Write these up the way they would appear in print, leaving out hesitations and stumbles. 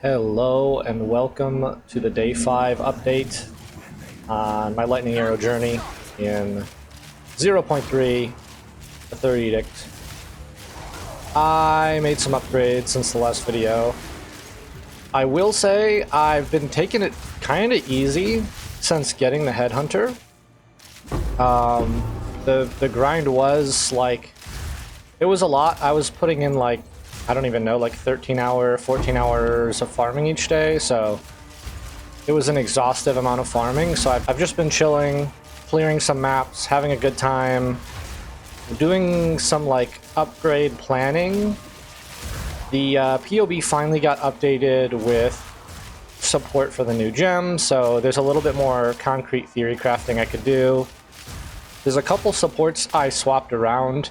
Hello and welcome to the Day 5 update on my Lightning Arrow journey in 0.3, the third Edict. I made some upgrades since the last video. I will say I've been taking it kind of easy since getting the Headhunter. The grind was like, it was a lot. I was putting in like, I don't even know, like 14 hours of farming each day, so it was an exhaustive amount of farming. So I've just been chilling, clearing some maps, having a good time, doing some like upgrade planning. The POB finally got updated with support for the new gem, so there's a little bit more concrete theory crafting I could do. There's a couple supports I swapped around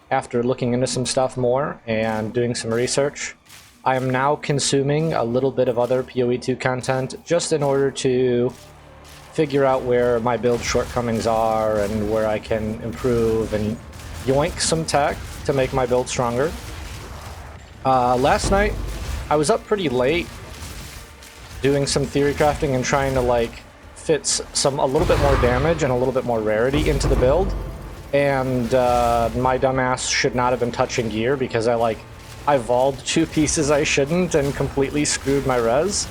after looking into some stuff more and doing some research. I am now consuming a little bit of other PoE2 content just in order to figure out where my build shortcomings are and where I can improve and yoink some tech to make my build stronger. Last night, I was up pretty late doing some theory crafting and trying to like fit a little bit more damage and a little bit more rarity into the build. And my dumbass should not have been touching gear because I vol'd two pieces I shouldn't and completely screwed my res.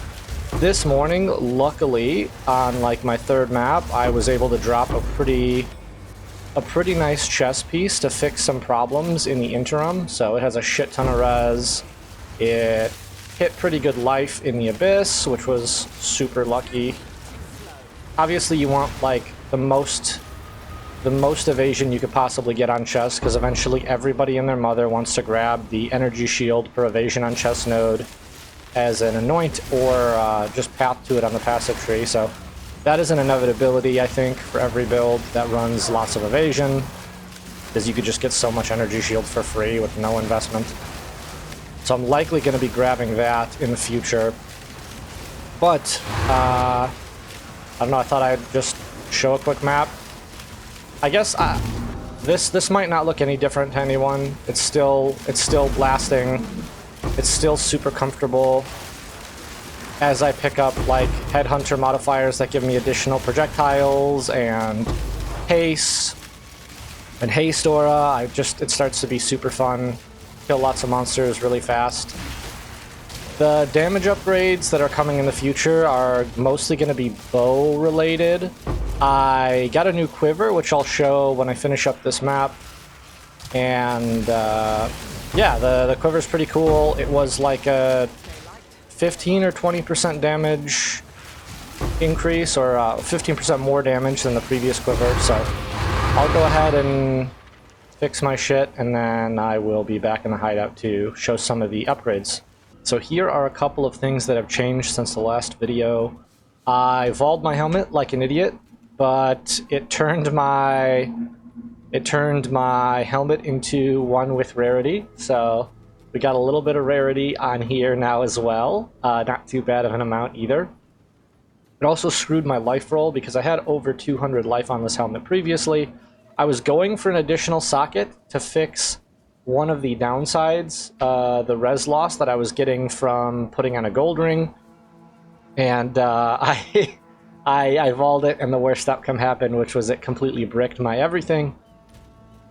This morning, luckily, on like my third map, I was able to drop a pretty nice chest piece to fix some problems in the interim. So it has a shit ton of res. It hit pretty good life in the abyss, which was super lucky. Obviously, you want like the most evasion you could possibly get on chest, because eventually everybody and their mother wants to grab the energy shield per evasion on chest node as an anoint or just path to it on the passive tree. So that is an inevitability, I think, for every build that runs lots of evasion, because you could just get so much energy shield for free with no investment. So I'm likely going to be grabbing that in the future. But I don't know, I thought I'd just show a quick map. I guess this might not look any different to anyone. It's still blasting. It's still super comfortable. As I pick up like Headhunter modifiers that give me additional projectiles and haste aura, it starts to be super fun. Kill lots of monsters really fast. The damage upgrades that are coming in the future are mostly going to be bow related. I got a new quiver, which I'll show when I finish up this map. And yeah, the quiver's pretty cool. It was like a 15 or 20% damage increase, or 15% more damage than the previous quiver. So I'll go ahead and fix my shit, and then I will be back in the hideout to show some of the upgrades. So here are a couple of things that have changed since the last video. I vol'd my helmet like an idiot, but it turned my helmet into one with rarity. So we got a little bit of rarity on here now as well. Not too bad of an amount either. It also screwed my life roll because I had over 200 life on this helmet previously. I was going for an additional socket to fix one of the downsides, the res loss that I was getting from putting on a gold ring. And I vol'd it, and the worst outcome happened, which was it completely bricked my everything.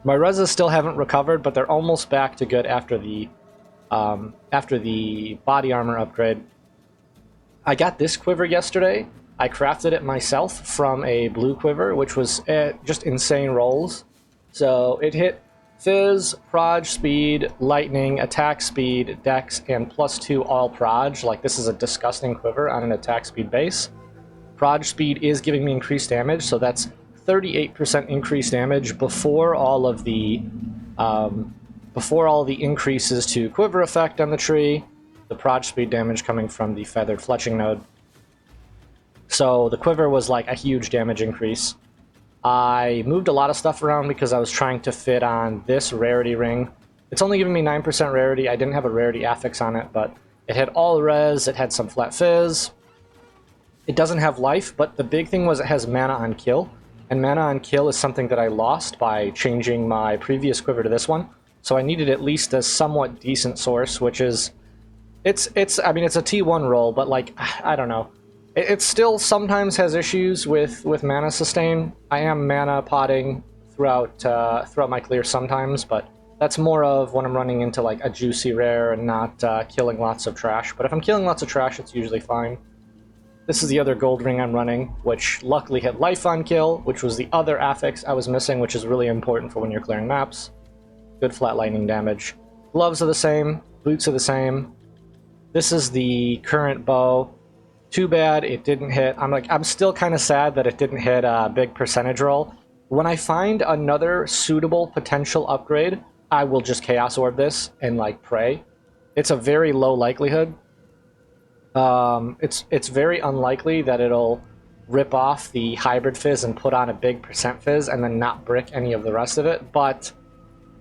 My reses still haven't recovered, but they're almost back to good after the body armor upgrade. I got this quiver yesterday. I crafted it myself from a blue quiver, which was just insane rolls. So it hit Fizz, Proj speed, Lightning, attack speed, dex, and +2 all Proj. Like, this is a disgusting quiver on an attack speed base. Proj speed is giving me increased damage, so that's 38% increased damage before all of the increases to quiver effect on the tree. The Proj speed damage coming from the feathered fletching node. So the quiver was like a huge damage increase. I moved a lot of stuff around because I was trying to fit on this rarity ring. It's only giving me 9% rarity. I didn't have a rarity affix on it, but it had all res, it had some flat fizz. It doesn't have life, but the big thing was it has mana on kill. And mana on kill is something that I lost by changing my previous quiver to this one. So I needed at least a somewhat decent source, which is I mean, it's a T1 roll, but like, I don't know. It still sometimes has issues with mana sustain. I am mana potting throughout my clear sometimes, but that's more of when I'm running into like a juicy rare and not killing lots of trash. But if I'm killing lots of trash, it's usually fine. This is the other gold ring I'm running, which luckily hit life on kill, which was the other affix I was missing, which is really important for when you're clearing maps. Good flat lightning damage. Gloves are the same, boots are the same. This is the current bow. Too bad it didn't hit. I'm still kind of sad that it didn't hit a big percentage roll. When I find another suitable potential upgrade, I will just Chaos Orb this and like pray. It's a very low likelihood. It's very unlikely that it'll rip off the hybrid fizz and put on a big percent fizz and then not brick any of the rest of it. But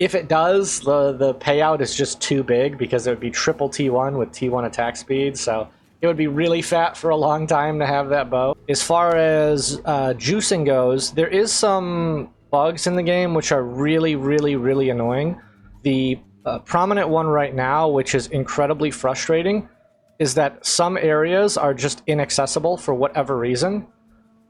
if it does, the payout is just too big because it would be triple T1 with T1 attack speed. So it would be really fat for a long time to have that bow. As far as juicing goes, there is some bugs in the game which are really, really, really annoying. The prominent one right now, which is incredibly frustrating, is that some areas are just inaccessible for whatever reason.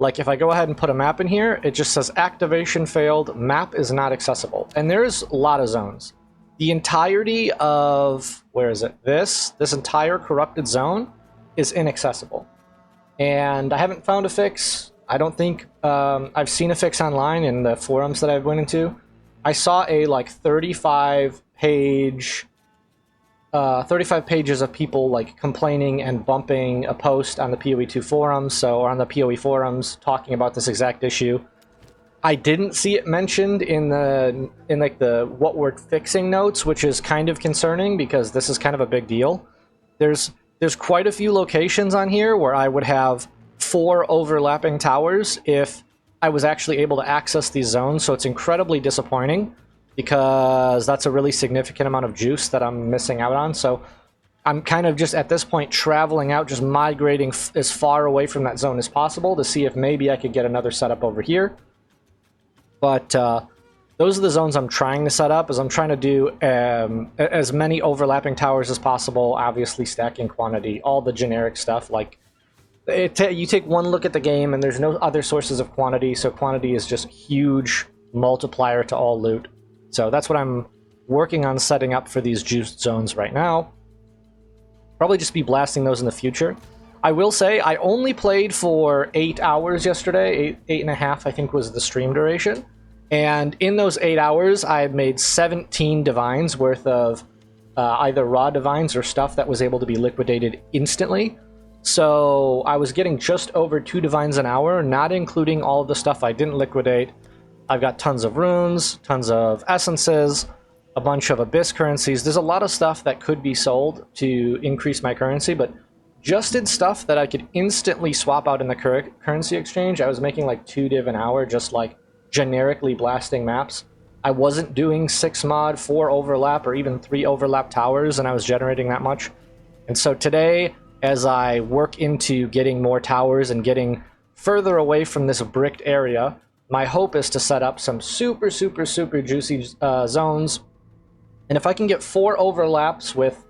Like if I go ahead and put a map in here, it just says activation failed, map is not accessible. And there's a lot of zones. The entirety of, where is it? This entire corrupted zone is inaccessible. And I haven't found a fix. I don't think I've seen a fix online in the forums that I've went into. I saw a like 35 pages of people like complaining and bumping a post on the PoE2 forums, or on the PoE forums talking about this exact issue. I didn't see it mentioned in the what we're fixing notes, which is kind of concerning because this is kind of a big deal. There's quite a few locations on here where I would have 4 overlapping towers if I was actually able to access these zones, so it's incredibly disappointing because that's a really significant amount of juice that I'm missing out on. So I'm kind of just at this point traveling out, just migrating as far away from that zone as possible to see if maybe I could get another setup over here. But those are the zones I'm trying to set up, as I'm trying to do as many overlapping towers as possible, obviously stacking quantity, all the generic stuff. Like you take one look at the game and there's no other sources of quantity, so quantity is just huge multiplier to all loot. So that's what I'm working on setting up for these juiced zones right now. Probably just be blasting those in the future. I will say I only played for 8 hours yesterday. 8.5 I think was the stream duration. And in those 8 hours, I had made 17 divines worth of either raw divines or stuff that was able to be liquidated instantly. So I was getting just over 2 divines an hour, not including all of the stuff I didn't liquidate. I've got tons of runes, tons of essences, a bunch of abyss currencies. There's a lot of stuff that could be sold to increase my currency, but just in stuff that I could instantly swap out in the currency exchange, I was making like 2 div an hour, just like generically blasting maps. I wasn't doing 6 mod, 4 overlap, or even 3 overlap towers, and I was generating that much. And so today, as I work into getting more towers and getting further away from this bricked area, my hope is to set up some super, super, super juicy zones. And if I can get 4 overlaps with,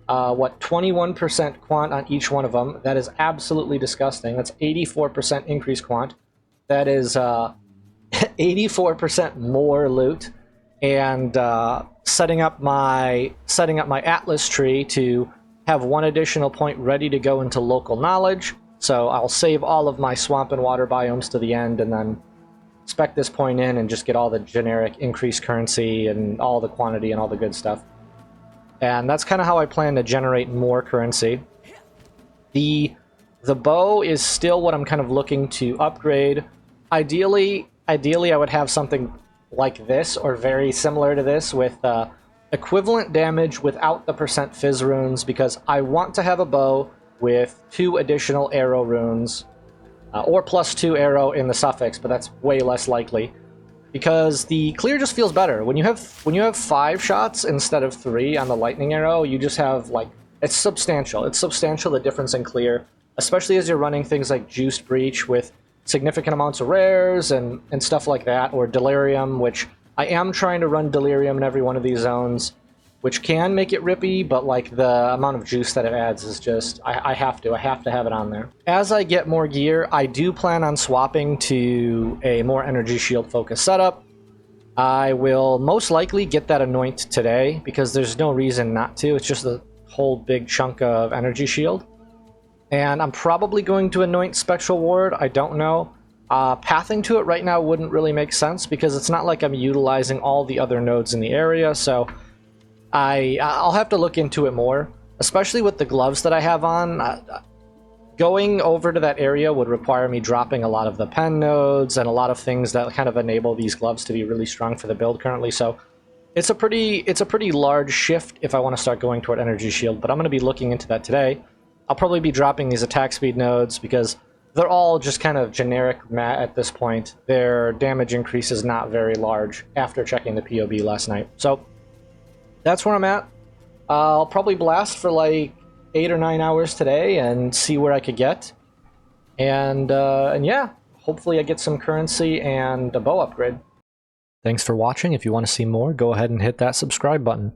21% quant on each one of them, that is absolutely disgusting. That's 84% increase quant. That is 84% more loot. And setting up my Atlas tree to have 1 additional point ready to go into local knowledge. So I'll save all of my swamp and water biomes to the end and then spec this point in and just get all the generic increased currency and all the quantity and all the good stuff. And that's kind of how I plan to generate more currency. The bow is still what I'm kind of looking to upgrade. Ideally I would have something like this or very similar to this with equivalent damage without the percent fizz runes, because I want to have a bow with 2 additional arrow runes. Or +2 arrow in the suffix, but that's way less likely. Because the clear just feels better. When you have 5 shots instead of 3 on the lightning arrow, you just have like, it's substantial. It's substantial, the difference in clear. Especially as you're running things like Juiced Breach with significant amounts of rares and stuff like that, or Delirium, which I am trying to run Delirium in every one of these zones. which can make it rippy, but like the amount of juice that it adds is just, I have to have it on there. As I get more gear, I do plan on swapping to a more energy shield focused setup. I will most likely get that anoint today because there's no reason not to. It's just a whole big chunk of energy shield. And I'm probably going to anoint Spectral Ward. I don't know. Pathing to it right now wouldn't really make sense because it's not like I'm utilizing all the other nodes in the area, so I'll have to look into it more, especially with the gloves that I have on. Going over to that area would require me dropping a lot of the pen nodes and a lot of things that kind of enable these gloves to be really strong for the build currently. So it's a pretty large shift if I want to start going toward energy shield, but I'm going to be looking into that today. I'll probably be dropping these attack speed nodes because they're all just kind of generic mat at this point. Their damage increase is not very large after checking the POB last night. So that's where I'm at. I'll probably blast for like 8 or 9 hours today and see where I could get. And yeah, hopefully I get some currency and a bow upgrade. Thanks for watching. If you want to see more, go ahead and hit that subscribe button.